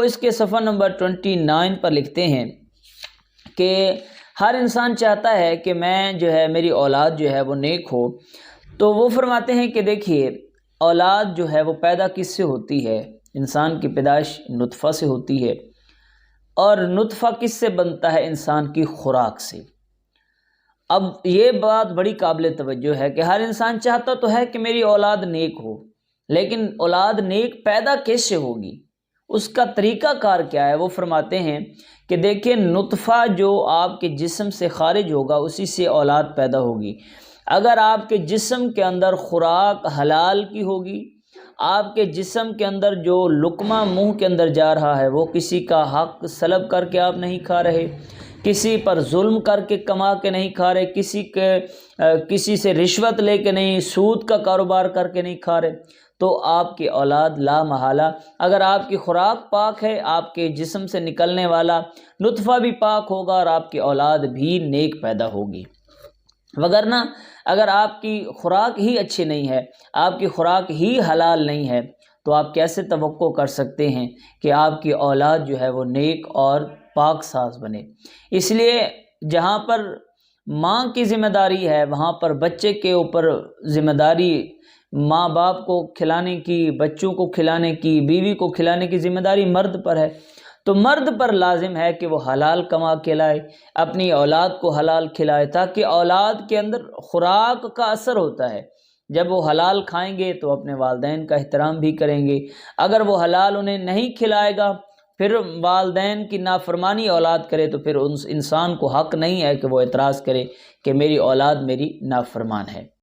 اس کے صفحہ نمبر 29 پر لکھتے ہیں کہ ہر انسان چاہتا ہے کہ میں جو ہے میری اولاد جو ہے وہ نیک ہو. تو وہ فرماتے ہیں کہ دیکھیے اولاد جو ہے وہ پیدا کس سے ہوتی ہے؟ انسان کی پیدائش نطفہ سے ہوتی ہے، اور نطفہ کس سے بنتا ہے؟ انسان کی خوراک سے. اب یہ بات بڑی قابل توجہ ہے کہ ہر انسان چاہتا تو ہے کہ میری اولاد نیک ہو، لیکن اولاد نیک پیدا کیسے ہوگی؟ اس کا طریقہ کار کیا ہے؟ وہ فرماتے ہیں کہ دیکھیں نطفہ جو آپ کے جسم سے خارج ہوگا اسی سے اولاد پیدا ہوگی. اگر آپ کے جسم کے اندر خوراک حلال کی ہوگی، آپ کے جسم کے اندر جو لقمہ منہ کے اندر جا رہا ہے وہ کسی کا حق سلب کر کے آپ نہیں کھا رہے، کسی پر ظلم کر کے کما کے نہیں کھا رہے، کسی سے رشوت لے کے نہیں، سود کا کاروبار کر کے نہیں کھا رہے، تو آپ کی اولاد لا محالہ اگر آپ کی خوراک پاک ہے، آپ کے جسم سے نکلنے والا نطفہ بھی پاک ہوگا اور آپ کی اولاد بھی نیک پیدا ہوگی. وگرنہ اگر آپ کی خوراک ہی اچھی نہیں ہے، آپ کی خوراک ہی حلال نہیں ہے، تو آپ کیسے توقع کر سکتے ہیں کہ آپ کی اولاد جو ہے وہ نیک اور پاک ساز بنے؟ اس لیے جہاں پر ماں کی ذمہ داری ہے وہاں پر بچے کے اوپر ذمہ داری ماں باپ کو کھلانے کی، بچوں کو کھلانے کی، بیوی کو کھلانے کی ذمہ داری مرد پر ہے. تو مرد پر لازم ہے کہ وہ حلال کما کے لائے، اپنی اولاد کو حلال کھلائے، تاکہ اولاد کے اندر خوراک کا اثر ہوتا ہے. جب وہ حلال کھائیں گے تو اپنے والدین کا احترام بھی کریں گے. اگر وہ حلال انہیں نہیں کھلائے گا، پھر والدین کی نافرمانی اولاد کرے، تو پھر انسان کو حق نہیں ہے کہ وہ اعتراض کرے کہ میری اولاد میری نافرمان ہے.